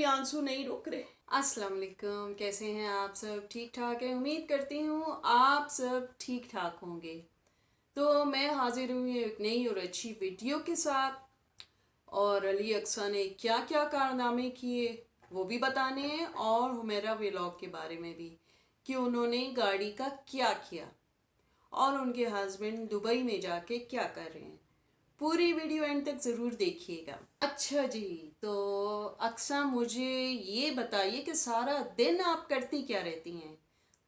भी आंसू नहीं रुक रहे। अस्सलाम वालेकुम, कैसे हैं आप सब? ठीक ठाक है, उम्मीद करती हूँ आप सब ठीक ठाक होंगे। तो मैं हाजिर हुई एक नई और अच्छी वीडियो के साथ, और अली अक्सा ने क्या क्या कारनामे किए वो भी बताने हैं, और हुमैरा व्लॉग के बारे में भी कि उन्होंने गाड़ी का क्या किया और उनके हस्बैंड दुबई में जाके क्या कर रहे हैं। पूरी वीडियो एंड तक ज़रूर देखिएगा। अच्छा जी, तो अक्सा मुझे ये बताइए कि सारा दिन आप करती क्या रहती हैं?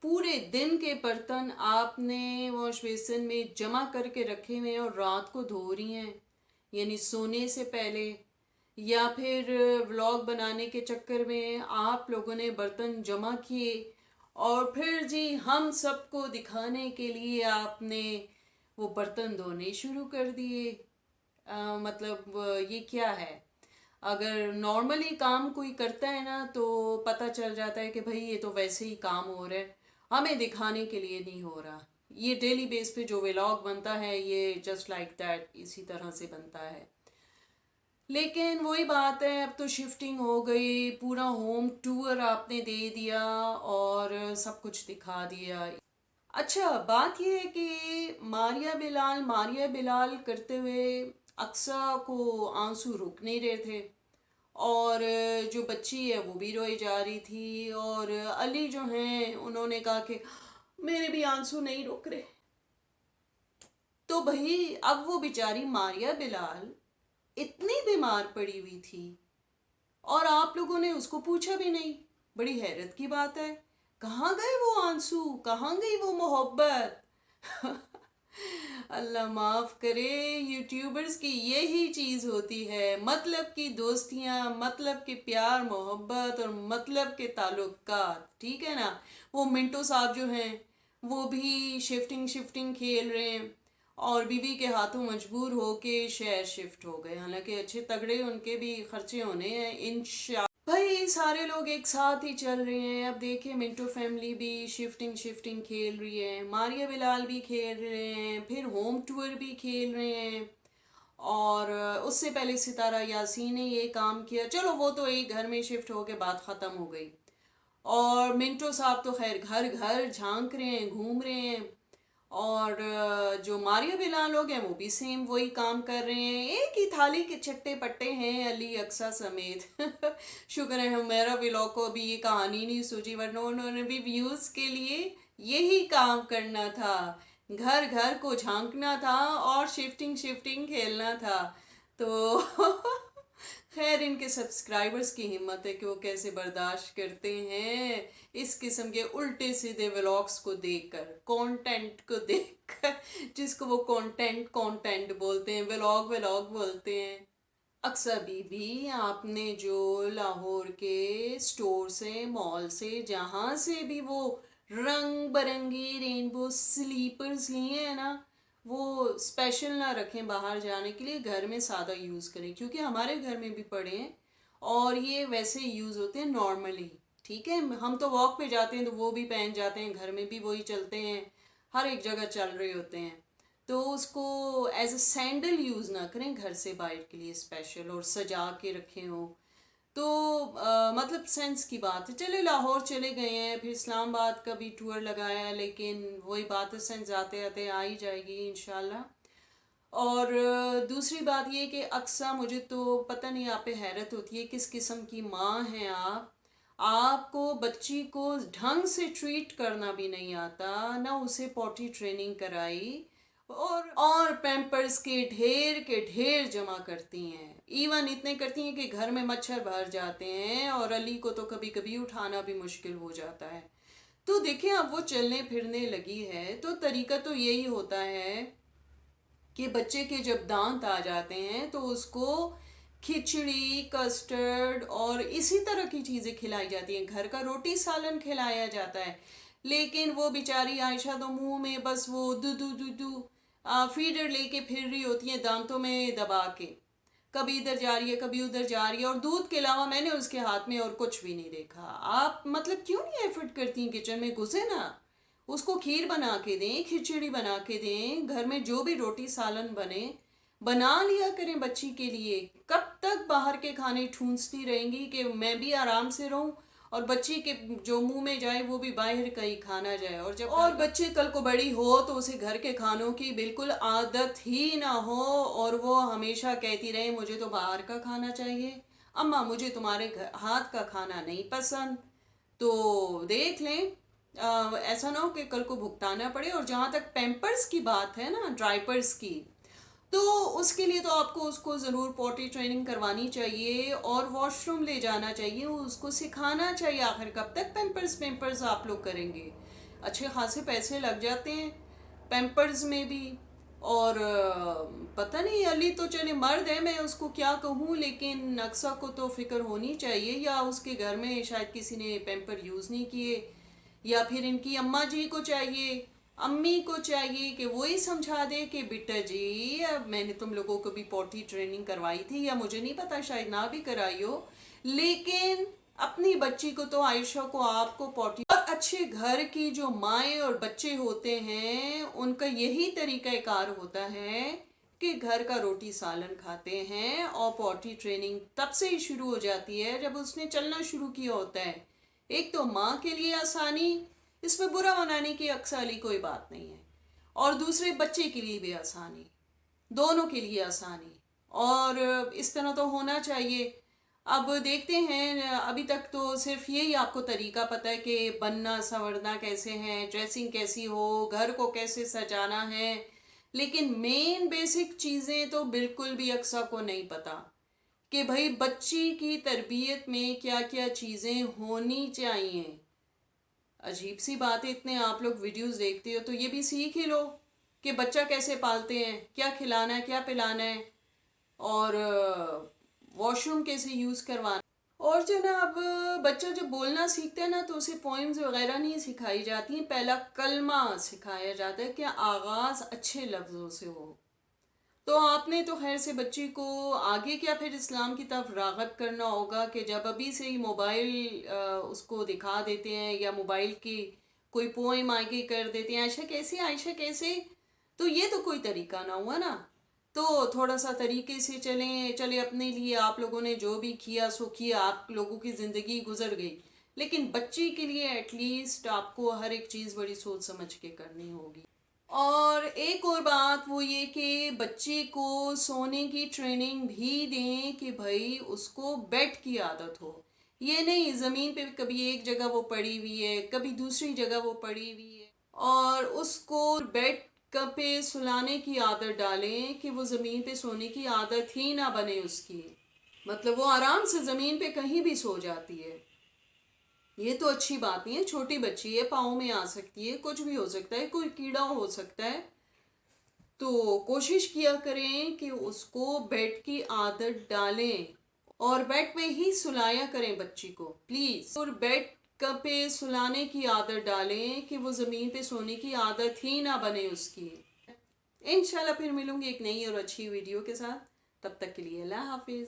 पूरे दिन के बर्तन आपने वॉश बेसिन में जमा करके रखे हुए हैं और रात को धो रही हैं, यानी सोने से पहले, या फिर व्लॉग बनाने के चक्कर में आप लोगों ने बर्तन जमा किए और फिर जी हम सबको दिखाने के लिए आपने वो बर्तन धोने शुरू कर दिए। मतलब ये क्या है? अगर नॉर्मली काम कोई करता है ना तो पता चल जाता है कि भाई ये तो वैसे ही काम हो रहा है, हमें दिखाने के लिए नहीं हो रहा। ये डेली बेस पे जो व्लॉग बनता है ये जस्ट लाइक दैट इसी तरह से बनता है। लेकिन वही बात है, अब तो शिफ्टिंग हो गई, पूरा होम टूर आपने दे दिया और सब कुछ दिखा दिया। अच्छा, बात यह है कि मारिया बिलाल करते हुए अक्सा को आंसू रुक नहीं रहे थे, और जो बच्ची है वो भी रोई जा रही थी, और अली जो हैं उन्होंने कहा कि मेरे भी आंसू नहीं रुक रहे। तो भाई अब वो बेचारी मारिया बिलाल इतनी बीमार पड़ी हुई थी और आप लोगों ने उसको पूछा भी नहीं। बड़ी हैरत की बात है, कहाँ गए वो आंसू, कहाँ गई वो मोहब्बत? अल्लाह माफ़ करे, यूट्यूबर्स की यही चीज़ होती है, मतलब की दोस्तियाँ, मतलब के प्यार मोहब्बत और मतलब के ताल्लुकात, ठीक है ना। वो मिंटो साहब जो हैं वो भी शिफ्टिंग शिफ्टिंग खेल रहे हैं और बीवी के हाथों मजबूर होके शहर शिफ्ट हो गए। हालांकि अच्छे तगड़े उनके भी खर्चे होने हैं इंशा। भाई सारे लोग एक साथ ही चल रहे हैं। अब देखिए मिंटो फैमिली भी शिफ्टिंग शिफ्टिंग खेल रही है, मारिया बिलाल भी खेल रहे हैं, फिर होम टूर भी खेल रहे हैं, और उससे पहले सितारा यासीन ने ये काम किया। चलो वो तो एक घर में शिफ्ट होके बात ख़त्म हो गई, और मिंटो साहब तो खैर घर घर झांक रहे हैं, घूम रहे हैं, और जो मारिया बिलाल लोग हैं वो भी सेम वही काम कर रहे हैं। एक ही थाली के चट्टे पट्टे हैं अली अक्सा समेत। शुक्र है हमारा व्लॉग को अभी ये कहानी नहीं सूझी, वरना उन्होंने भी व्यूज़ के लिए यही काम करना था, घर घर को झांकना था और शिफ्टिंग शिफ्टिंग खेलना था। तो खैर इनके सब्सक्राइबर्स की हिम्मत है कि वो कैसे बर्दाश्त करते हैं इस किस्म के उल्टे सीधे व्लॉग्स को देखकर, कंटेंट को देखकर, जिसको वो कंटेंट बोलते हैं, व्लॉग व्लॉग बोलते हैं। अक्सा बीबी, आपने जो लाहौर के स्टोर से, मॉल से, जहाँ से भी वो रंग बरंगी रेनबो स्लीपर्स लिए हैं ना, वो स्पेशल ना रखें बाहर जाने के लिए, घर में सादा यूज़ करें, क्योंकि हमारे घर में भी पड़े हैं और ये वैसे यूज़ होते हैं नॉर्मली। ठीक है, हम तो वॉक पे जाते हैं तो वो भी पहन जाते हैं, घर में भी वही चलते हैं, हर एक जगह चल रहे होते हैं। तो उसको एज अ सैंडल यूज़ ना करें घर से बाहर के लिए स्पेशल, और सजा के रखे हो तो मतलब सेंस की बात है। चले लाहौर चले गए हैं, फिर इस्लामाबाद का भी टूर लगाया है, लेकिन वही बात है, सेंस आते आते आ ही जाएगी इंशाल्लाह। और दूसरी बात ये कि अक्सा, मुझे तो पता नहीं, आप पे हैरत होती है किस किस्म की माँ हैं आप। आपको बच्ची को ढंग से ट्रीट करना भी नहीं आता, ना उसे पॉटी ट्रेनिंग कराई, और पैम्पर्स के ढेर जमा करती हैं। इवन इतने करती हैं कि घर में मच्छर भर जाते हैं, और अली को तो कभी कभी उठाना भी मुश्किल हो जाता है। तो देखिए अब वो चलने फिरने लगी है तो तरीका तो यही होता है कि बच्चे के जब दांत आ जाते हैं तो उसको खिचड़ी, कस्टर्ड और इसी तरह की चीज़ें खिलाई जाती हैं, घर का रोटी सालन खिलाया जाता है। लेकिन वो बेचारी आयशा तो मुंह में बस वो दू दू दू दू फीडर लेके फिर रही होती है दांतों में दबा के, कभी इधर जा रही है कभी उधर जा रही है, और दूध के अलावा मैंने उसके हाथ में और कुछ भी नहीं देखा। आप मतलब क्यों नहीं एफर्ट करती हैं, किचन में घुसे ना, उसको खीर बना के दें, खिचड़ी बना के दें, घर में जो भी रोटी सालन बने बना लिया करें बच्ची के लिए। कब तक बाहर के खाने ठूंसती रहेंगी कि मैं भी आराम से रहूं और बच्ची के जो मुंह में जाए वो भी बाहर का ही खाना जाए। और बच्चे कल को बड़ी हो तो उसे घर के खानों की बिल्कुल आदत ही ना हो और वो हमेशा कहती रहे मुझे तो बाहर का खाना चाहिए, अम्मा मुझे तुम्हारे हाथ का खाना नहीं पसंद। तो देख लें, ऐसा ना हो कि कल को भुगताना पड़े। और जहाँ तक पैम्पर्स की बात है ना, ड्राइपर्स की, तो उसके लिए तो आपको उसको ज़रूर पॉटी ट्रेनिंग करवानी चाहिए और वॉशरूम ले जाना चाहिए, उसको सिखाना चाहिए। आखिर कब तक पैम्पर्स आप लोग करेंगे? अच्छे खासे पैसे लग जाते हैं पैम्पर्स में भी। और पता नहीं, अली तो चले मर्द है, मैं उसको क्या कहूँ, लेकिन अक्सा को तो फिक्र होनी चाहिए, या उसके घर में शायद किसी ने पैम्पर यूज़ नहीं किए, या फिर इनकी अम्मा जी को चाहिए, अम्मी को चाहिए कि वो ही समझा दे कि बेटा जी अब मैंने तुम लोगों को भी पॉटी ट्रेनिंग करवाई थी, या मुझे नहीं पता शायद ना भी कराई हो, लेकिन अपनी बच्ची को तो आयशा को आपको पॉटी। और अच्छे घर की जो माएँ और बच्चे होते हैं उनका यही तरीक़ाकार होता है कि घर का रोटी सालन खाते हैं, और पॉटी ट्रेनिंग तब से ही शुरू हो जाती है जब उसने चलना शुरू किया होता है। एक तो माँ के लिए आसानी, इसमें बुरा मनाने की अक्सर कोई बात नहीं है, और दूसरे बच्चे के लिए भी आसानी, दोनों के लिए आसानी। और इस तरह तो होना चाहिए। अब देखते हैं, अभी तक तो सिर्फ यही आपको तरीका पता है कि बनना संवरना कैसे है, ड्रेसिंग कैसी हो, घर को कैसे सजाना है, लेकिन मेन बेसिक चीज़ें तो बिल्कुल भी अक्सा को नहीं पता कि भाई बच्ची की तरबियत में क्या क्या चीज़ें होनी चाहिए। अजीब सी बात है, इतने आप लोग वीडियोस देखते हो तो ये भी सीख ही लो कि बच्चा कैसे पालते हैं, क्या खिलाना है, क्या पिलाना है, और वॉशरूम कैसे यूज़ करवाना। और जनाब, बच्चा जब बोलना सीखता है ना तो उसे पोइम्स वगैरह नहीं सिखाई जाती हैं, पहला कलमा सिखाया जाता है कि आगाज़ अच्छे लफ्ज़ों से हो। तो आपने तो खैर से बच्ची को आगे क्या फिर इस्लाम की तरफ राग़ब करना होगा कि जब अभी से ही मोबाइल उसको दिखा देते हैं, या मोबाइल की कोई पोएम आगे कर देते हैं, आयशा कैसे आयशा कैसे, तो ये तो कोई तरीका ना हुआ ना। तो थोड़ा सा तरीके से चलें, चले अपने लिए आप लोगों ने जो भी किया सो किया, आप लोगों की ज़िंदगी गुजर गई, लेकिन बच्ची के लिए एटलीस्ट आपको हर एक चीज़ बड़ी सोच समझ के करनी होगी। और एक और बात वो ये कि बच्चे को सोने की ट्रेनिंग भी दें कि भाई उसको बेड की आदत हो। ये नहीं ज़मीन पे कभी एक जगह वो पड़ी हुई है, कभी दूसरी जगह वो पड़ी हुई है, और उसको बेड पे सुलाने की आदत डालें कि वो ज़मीन पे सोने की आदत ही ना बने उसकी। मतलब वो आराम से ज़मीन पे कहीं भी सो जाती है। ये तो अच्छी बात नहीं है, छोटी बच्ची है, पाँव में आ सकती है, कुछ भी हो सकता है, कोई कीड़ा हो सकता है। तो कोशिश किया करें कि उसको बेड की आदत डालें और बेड पे ही सुलाया करें बच्ची को प्लीज़। और बेड पे सुलाने की आदत डालें कि वो ज़मीन पे सोने की आदत ही ना बने उसकी। इंशाल्लाह फिर मिलूंगी एक नई और अच्छी वीडियो के साथ, तब तक के लिए अल्लाह हाफिज़।